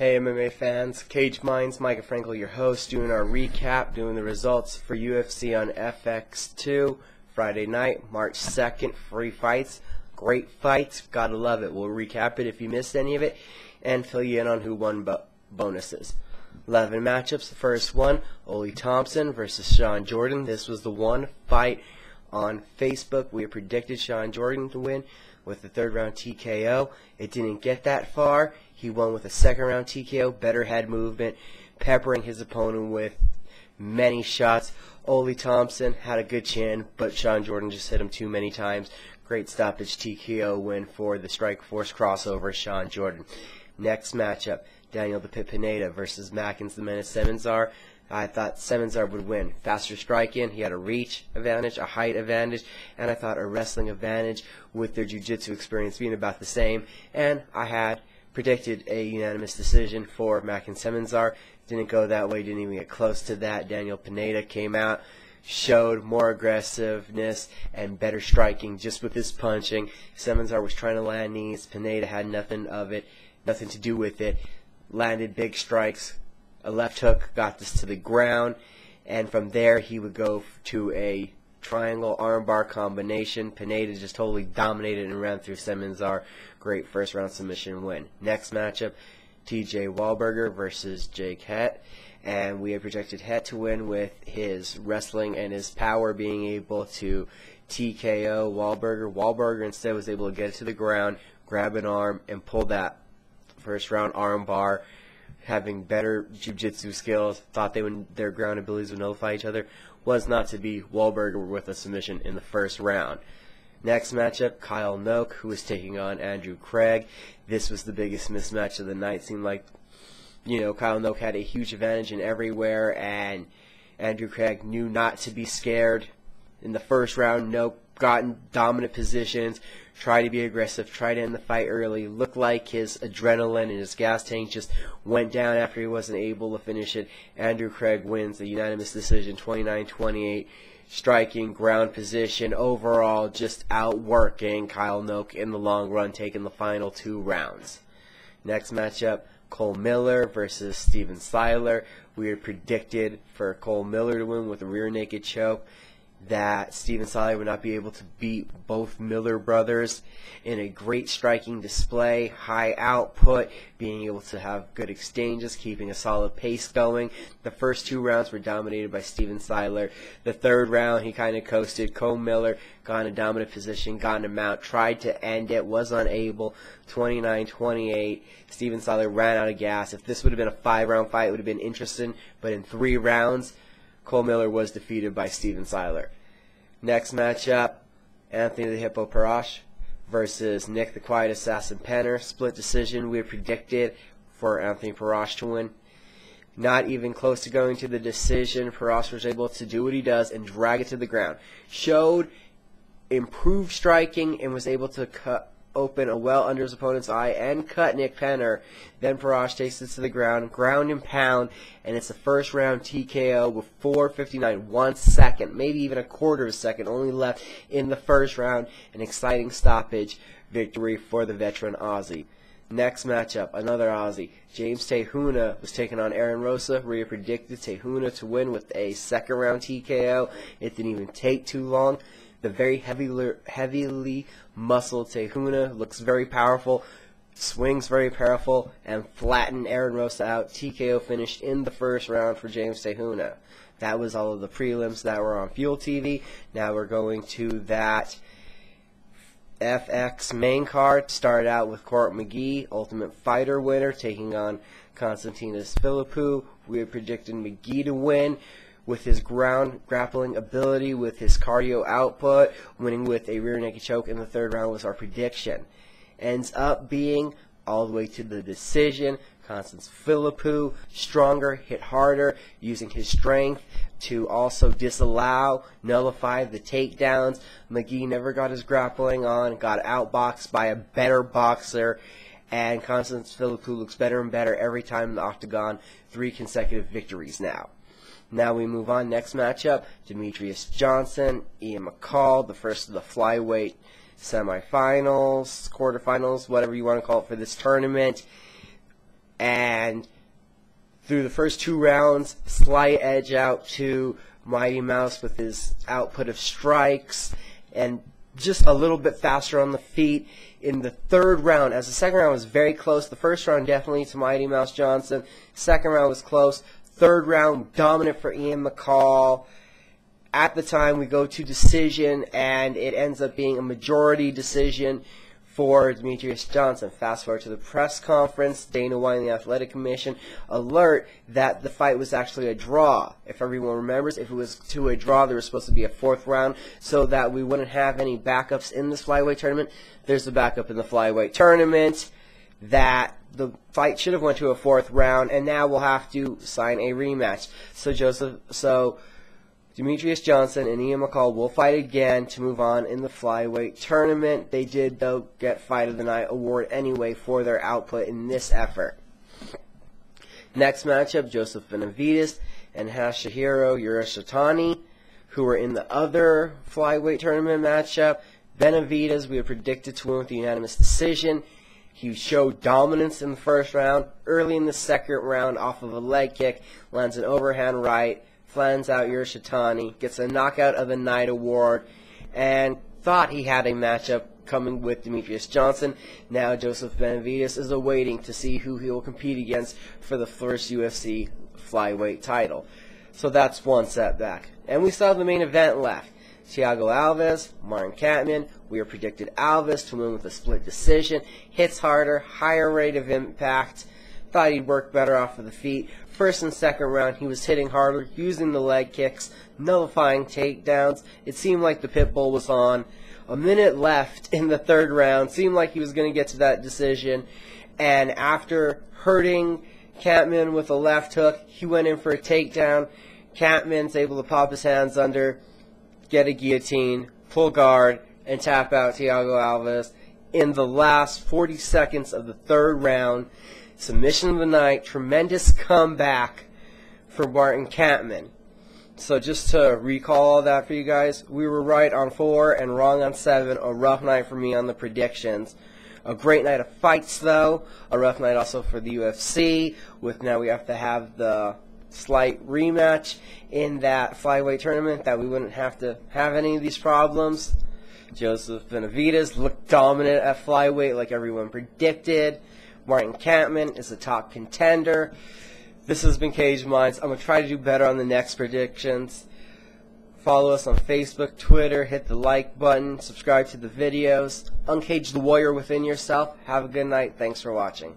Hey MMA fans, Cage Minds, Micah Frankel, your host, doing our recap, doing the results for UFC on FX2, Friday night, March 2nd, free fights, great fights, gotta love it. We'll recap it if you missed any of it, and fill you in on who won bonuses. 11 matchups, the first one, Ole Thompson versus Sean Jordan. This was the one fight on Facebook. We had predicted Sean Jordan to win with the third round TKO. It didn't get that far. He won with a second round TKO, better head movement, peppering his opponent with many shots. Ole Thompson had a good chin, but Sean Jordan just hit him too many times. Great stoppage TKO win for the Strikeforce crossover, Sean Jordan. Next matchup, Daniel the Pit Pineda versus Makins the Menace Semenzar. I thought Semenzar would win. Faster striking, he had a reach advantage, a height advantage, and I thought a wrestling advantage with their jiu-jitsu experience being about the same. And I had predicted a unanimous decision for Makins Semenzar. Didn't go that way, didn't even get close to that. Daniel Pineda came out, showed more aggressiveness and better striking just with his punching. Semenzar was trying to land knees. Pineda had nothing to do with it. Landed big strikes. A left hook got this to the ground, and from there he would go to a triangle armbar combination. Pineda just totally dominated and ran through Semenzar. Great first round submission win. Next matchup, TJ Wahlberger versus Jake Het, and we had projected Het to win with his wrestling and his power being able to TKO Wahlberger. Wahlberger instead was able to get it to the ground, grab an arm, and pull that first round armbar. Having better jiu-jitsu skills, thought their ground abilities would nullify each other, was not to be. Wahlberger with a submission in the first round. Next matchup, Kyle Noke, who was taking on Andrew Craig. This was the biggest mismatch of the night. Seemed like, Kyle Noke had a huge advantage in everywhere, and Andrew Craig knew not to be scared. In the first round, Noke got in dominant positions, tried to be aggressive, tried to end the fight early. Looked like his adrenaline and his gas tank just went down after he wasn't able to finish it. Andrew Craig wins a unanimous decision, 29-28. Striking, ground position, overall just outworking Kyle Noke in the long run, taking the final 2 rounds. Next matchup, Cole Miller versus Steven Siler. We had predicted for Cole Miller to win with a rear naked choke, that Steven Siler would not be able to beat both Miller brothers in a great striking display, high output, being able to have good exchanges, keeping a solid pace going. The first 2 rounds were dominated by Steven Siler. The third round, he kind of coasted. Cole Miller got in a dominant position, got in a mount, tried to end it, was unable. 29-28. Steven Siler ran out of gas. If this would have been a 5-round fight, it would have been interesting, but in 3 rounds, Cole Miller was defeated by Steven Siler. Next matchup, Anthony the Hippo Parash versus Nick the Quiet Assassin Penner. Split decision. We had predicted for Anthony Parash to win. Not even close to going to the decision. Parash was able to do what he does and drag it to the ground. Showed improved striking and was able to open a well under his opponent's eye and cut Nick Penner. Then Parash takes it to the ground, ground and pound, and it's a first round TKO with 4:59, 1 second, maybe even a quarter of a second only left in the first round. An exciting stoppage victory for the veteran Aussie. Next matchup, another Aussie. James Tehuna was taking on Aaron Rosa. We predicted Tehuna to win with a second round TKO. It didn't even take too long. The very heavily muscled Tehuna looks very powerful, swings very powerful, and flattened Aaron Rosa out. TKO finished in the first round for James Tehuna. That was all of the prelims that were on Fuel TV. Now we're going to that FX main card. Started out with Court McGee, Ultimate Fighter winner, taking on Konstantinos Philippou. We had predicted McGee to win with his ground grappling ability, with his cardio output, winning with a rear naked choke in the third round was our prediction. Ends up being all the way to the decision. Konstantinos Philippou, stronger, hit harder, using his strength to also nullify the takedowns. McGee never got his grappling on, got outboxed by a better boxer, and Konstantinos Philippou looks better and better every time in the octagon. 3 consecutive victories now. Now we move on. Next matchup, Demetrius Johnson, Ian McCall, the first of the flyweight semifinals, quarterfinals, whatever you want to call it for this tournament. and through the first 2 rounds, slight edge out to Mighty Mouse with his output of strikes, and just a little bit faster on the feet. In the 3rd round, as the 2nd round was very close, the 1st round definitely to Mighty Mouse Johnson, 2nd round was close, 3rd round dominant for Ian McCall. At the time, we go to decision, and it ends up being a majority decision for Demetrius Johnson. Fast forward to the press conference, Dana White and the Athletic Commission alert that the fight was actually a draw. If everyone remembers, if it was to a draw, there was supposed to be a 4th round so that we wouldn't have any backups in this flyweight tournament. There's a backup in the flyweight tournament that the fight should have went to a 4th round, and now we'll have to sign a rematch. So Demetrius Johnson and Ian McCall will fight again to move on in the flyweight tournament. They did, though, get Fight of the Night award anyway for their output in this effort. Next matchup, Joseph Benavidez and Hashihiro Urashitani, who were in the other flyweight tournament matchup. Benavidez, we had predicted to win with a unanimous decision. He showed dominance in the 1st round. Early in the 2nd round, off of a leg kick, lands an overhand right, flans out Urashitani, gets a Knockout of the Night award, and thought he had a matchup coming with Demetrius Johnson. Now Joseph Benavidez is awaiting to see who he will compete against for the first UFC flyweight title. So that's one setback. And we still have the main event left. Thiago Alves, Martin Kampmann. We are predicted Alves to win with a split decision. Hits harder, higher rate of impact. Thought he'd work better off of the feet. 1st and 2nd round, he was hitting harder, using the leg kicks, nullifying takedowns. It seemed like the pit bull was on. A minute left in the 3rd round. Seemed like he was going to get to that decision. And after hurting Kampmann with a left hook, he went in for a takedown. Kampmann's able to pop his hands under, get a guillotine, pull guard, and tap out Thiago Alves in the last 40 seconds of the 3rd round. Submission of the night, tremendous comeback for Martin Kampmann. So just to recall all that for you guys, we were right on 4 and wrong on 7. A rough night for me on the predictions. A great night of fights, though. A rough night also for the UFC, with now we have to have the slight rematch in that flyweight tournament, that we wouldn't have to have any of these problems. Joseph Benavidez looked dominant at flyweight like everyone predicted. Martin Kampmann is a top contender. This has been Cage Minds. I'm going to try to do better on the next predictions. Follow us on Facebook, Twitter, hit the like button, subscribe to the videos. Uncage the warrior within yourself. Have a good night. Thanks for watching.